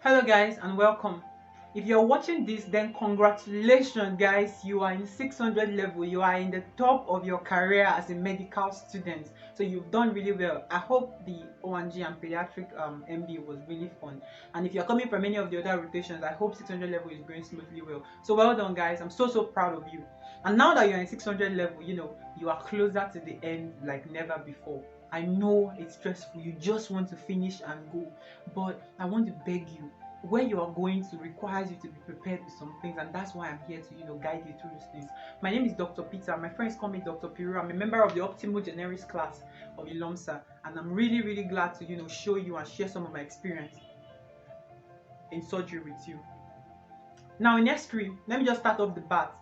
Hello guys and welcome. If you're watching this, then congratulations guys, you are in 600 level. You are in the top of your career as a medical student, so you've done really well. I hope the O&G and pediatric MD was really fun, and if you're coming from any of the other rotations, I hope 600 level is going smoothly well. So well done guys, I'm so proud of you. And now that you're in 600 level, you are closer to the end like never before. I know it's stressful, you just want to finish and go, but I want to beg you, where you are going to requires you to be prepared with some things, and that's why I'm here to guide you through these things. My name is Dr. Peter. My friends call me Dr. Piru. I'm a member of the Optimal Generis class of ILOMSA, and I'm really glad to show you and share some of my experience in surgery with you. Now in S3, let me just start off the bat.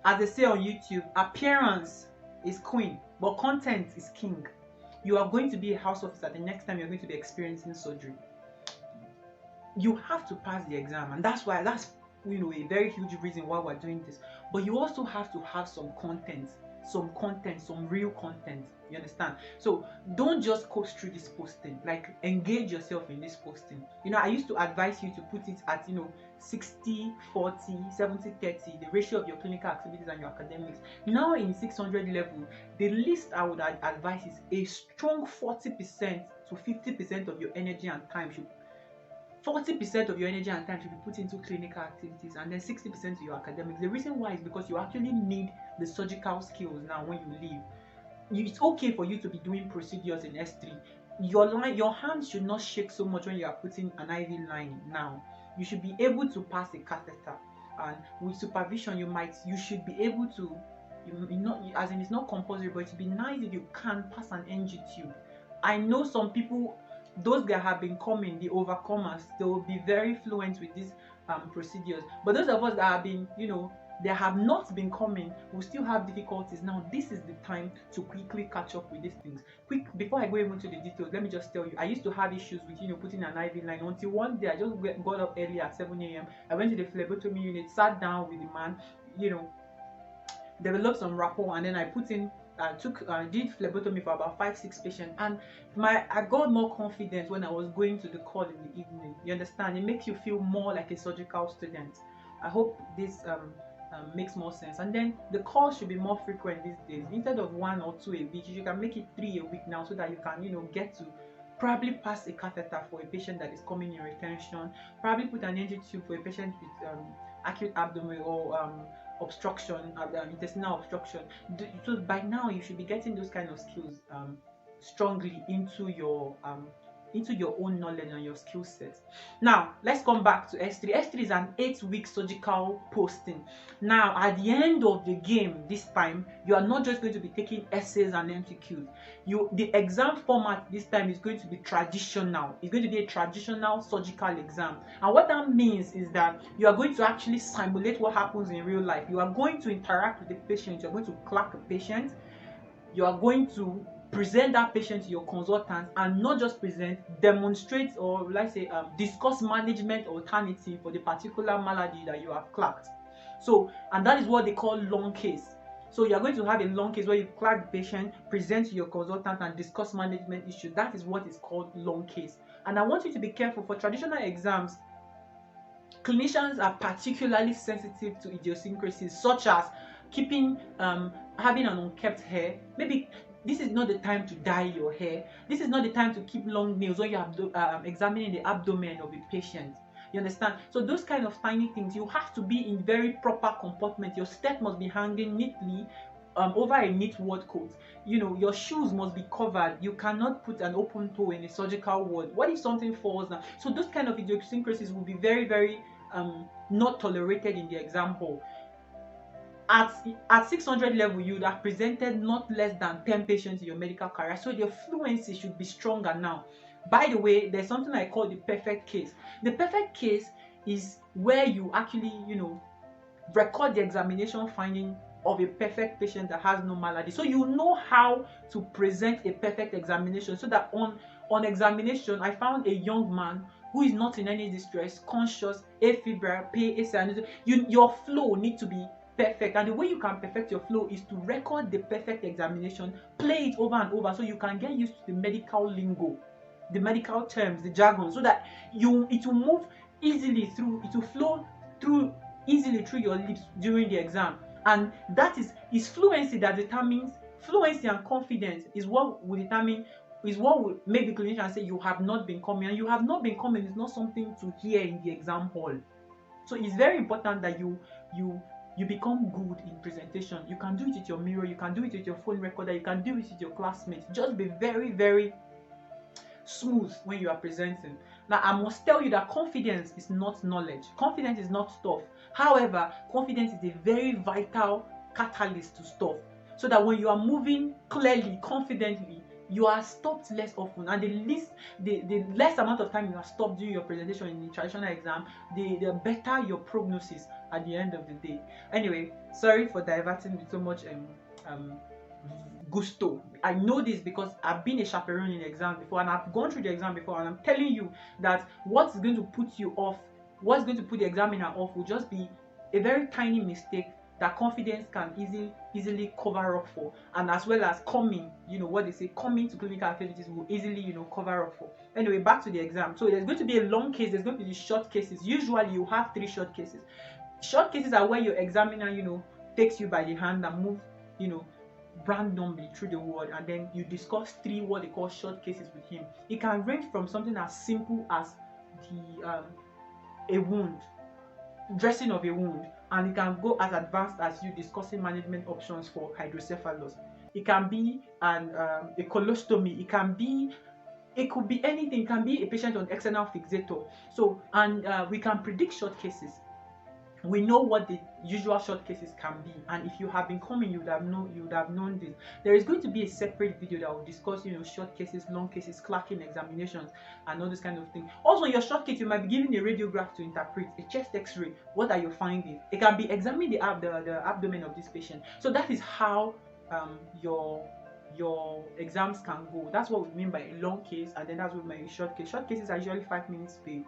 As they say on YouTube, appearance is queen, but content is king. You are going to be a house officer the next time you're going to be experiencing surgery. You have to pass the exam, and that's a very huge reason why we're doing this. But you also have to have some content, some real content. You understand? So don't just coast through this posting. Like, engage yourself in this posting. I used to advise you to put it at 60 40 70 30, the ratio of your clinical activities and your academics. Now in 600 level, the least I would advise is a strong 40% to 50% of your energy and time should 40% of your energy and time should be put into clinical activities, and then 60% to your academics. The reason why is because you actually need the surgical skills now when you leave. It's okay for you to be doing procedures in S3. Your hands should not shake so much when you are putting an IV line now. You should be able to pass a catheter, and with supervision you should be able to, as in, it's not compulsory, but it would be nice if you can pass an NG tube. I know some people, those that have been coming, the overcomers, they will be very fluent with these procedures. But those of us that have been, they have not been coming, will still have difficulties. Now this is the time to quickly catch up with these things. Before I go even to the details, let me just tell you, I used to have issues with putting an IV line, until one day I just got up early at 7 a.m. I went to the phlebotomy unit, sat down with the man, developed some rapport, and then I did phlebotomy for about 5-6 patients, and I got more confidence when I was going to the call in the evening. You understand? It makes you feel more like a surgical student. I hope this makes more sense. And then the calls should be more frequent these days. Instead of 1 or 2 a week, you can make it 3 a week now, so that you can get to probably pass a catheter for a patient that is coming in retention, probably put an NG tube for a patient with acute abdomen or obstruction, intestinal obstruction. So by now you should be getting those kind of skills strongly into your own knowledge and your skill set. Now let's come back to S3. S3 is an 8-week surgical posting. Now at the end of the game, this time you are not just going to be taking essays and MCQs. The exam format this time is going to be traditional. It's going to be a traditional surgical exam, and what that means is that you are going to actually simulate what happens in real life. You are going to interact with the patient. You are going to clerk a patient. You are going to present that patient to your consultant, and not just present, demonstrate, or let's say discuss management alternative for the particular malady that you have clerked. So, and that is what they call long case. So you are going to have a long case where you clerk the patient, present to your consultant, and discuss management issue. That is what is called long case. And I want you to be careful. For traditional exams, clinicians are particularly sensitive to idiosyncrasies, such as having an unkempt hair. Maybe this is not the time to dye your hair. This is not the time to keep long nails when you are examining the abdomen of a patient. You understand? So those kind of tiny things, you have to be in very proper comportment. Your skirt must be hanging neatly over a neat ward coat. Your shoes must be covered. You cannot put an open toe in a surgical ward. What if something falls down? So those kind of idiosyncrasies will be very not tolerated in the exam hall. At 600 level, you would have presented not less than 10 patients in your medical career, so your fluency should be stronger now. By the way, there's something I call the perfect case. The perfect case is where you actually record the examination finding of a perfect patient that has no malady, so you know how to present a perfect examination, so that on examination, I found a young man who is not in any distress, conscious, afebrile, pale, your flow needs to be perfect, and the way you can perfect your flow is to record the perfect examination, play it over and over, so you can get used to the medical lingo, the medical terms, the jargon, so that it will move easily through, it will flow through easily through your lips during the exam. And that is fluency that determines, fluency and confidence is what will determine, is what will make the clinician say you have not been coming. And you have not been coming is not something to hear in the exam hall. So it's very important that you you become good in presentation. You can do it with your mirror, you can do it with your phone recorder, you can do it with your classmates. Just be very, very smooth when you are presenting. Now, I must tell you that confidence is not knowledge. Confidence is not stuff. However, confidence is a very vital catalyst to stuff. So that when you are moving clearly, confidently, you are stopped less often. And the less amount of time you are stopped during your presentation in the traditional exam, the better your prognosis at the end of the day. Anyway, sorry for diverting with so much um gusto. I know this because I've been a chaperone in the exam before, and I've gone through the exam before, and I'm telling you that what's going to put you off, what's going to put the examiner off, will just be a very tiny mistake that confidence can easily cover up for, and as well as coming, what they say, coming to clinical activities will easily, cover up for. Anyway, back to the exam. So there's going to be a long case, there's going to be short cases. Usually you have 3 short cases. Short cases are where your examiner, takes you by the hand and moves, randomly through the word, and then you discuss 3 what they call short cases with him. It can range from something as simple as a wound, dressing of a wound, and it can go as advanced as you discussing management options for hydrocephalus. It can be a colostomy. It could be anything. It can be a patient on external fixator. So, and we can predict short cases. We know what the usual short cases can be, and if you have been coming, you would have known this. There is going to be a separate video that will discuss, short cases, long cases, clerking examinations, and all this kind of thing. Also, in your short case, you might be given a radiograph to interpret, a chest X-ray. What are your findings? It can be examining the abdomen of this patient. So that is how your exams can go. That's what we mean by a long case, and then that's what we mean by a short case. Short cases are usually 5 minutes per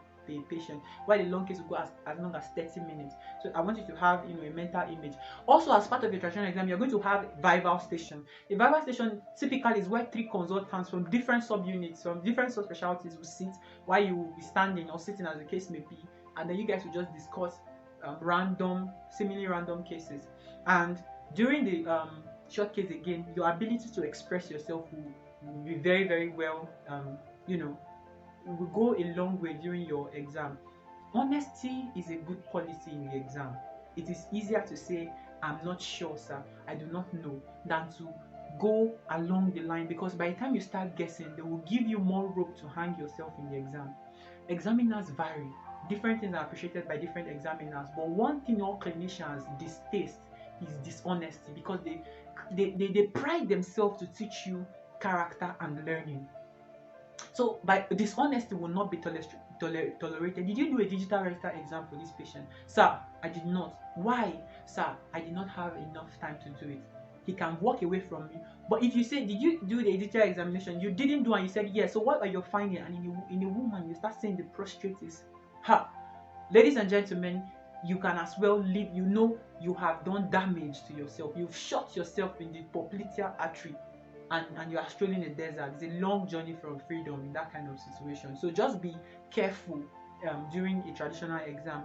patient, while the long case will go as long as 30 minutes. So I want you to have a mental image. Also, as part of your traditional exam, you're going to have vival station. A vival station typically is where 3 consultants from different subunits, from different subspecialties will sit, while you will be standing or sitting, as the case may be, and then you guys will just discuss seemingly random cases. And during the short case, again, your ability to express yourself will be very, very well, it will go a long way during your exam. Honesty is a good policy in the exam. It is easier to say, I'm not sure, sir, I do not know, than to go along the line, because by the time you start guessing, they will give you more rope to hang yourself in the exam. Examiners vary. Different things are appreciated by different examiners, but one thing all clinicians distaste is dishonesty, because they pride themselves to teach you character and learning. So by dishonesty will not be tolerated. Did you do a digital register exam for this patient? Sir, I did not. Why? Sir, I did not have enough time to do it. He can walk away from you. But if you say, did you do the digital examination? You didn't do, and you said yes. So what are your findings? And in a woman, you start saying the prostrate is her. Ladies and gentlemen, you can as well leave. You have done damage to yourself. You've shot yourself in the popliteal artery. And you are strolling the desert. It's a long journey from freedom in that kind of situation. So just be careful during a traditional exam.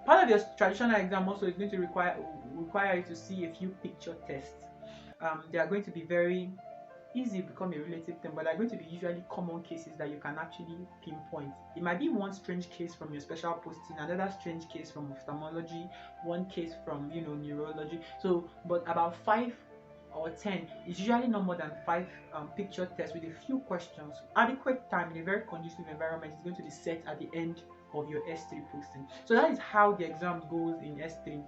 Part of your traditional exam also is going to require you to see a few picture tests. They are going to be very easy, become a relative term, but they're going to be usually common cases that you can actually pinpoint. It might be one strange case from your special posting, another strange case from ophthalmology, one case from neurology. So, but about 5 or 10 is usually not more than 5 picture tests with a few questions. Adequate time in a very conducive environment is going to be set at the end of your S3 posting. So that is how the exam goes in S3.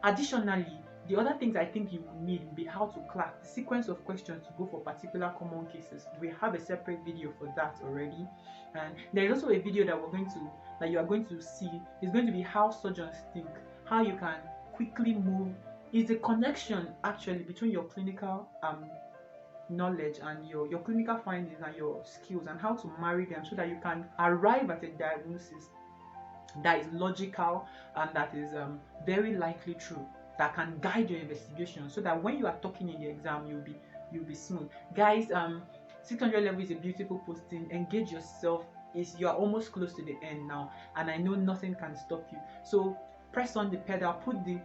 Additionally, the other things I think you will need will be how to clerk, the sequence of questions to go for particular common cases. We have a separate video for that already, and there is also a video that you are going to see. Is going to be how surgeons think, how you can quickly move. Is the connection actually between your clinical knowledge and your clinical findings and your skills, and how to marry them so that you can arrive at a diagnosis that is logical and that is very likely true, that can guide your investigation, so that when you are talking in the exam, you'll be smooth. Guys, 600 level is a beautiful posting. Engage yourself, is you are almost close to the end now, and I know nothing can stop you. So press on the pedal, put the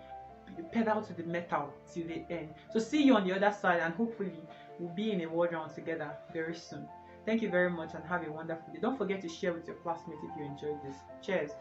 pedal to the metal till the end. So see you on the other side, and hopefully we'll be in a word round together very soon. Thank you very much and have a wonderful day. Don't forget to share with your classmates if you enjoyed this. Cheers.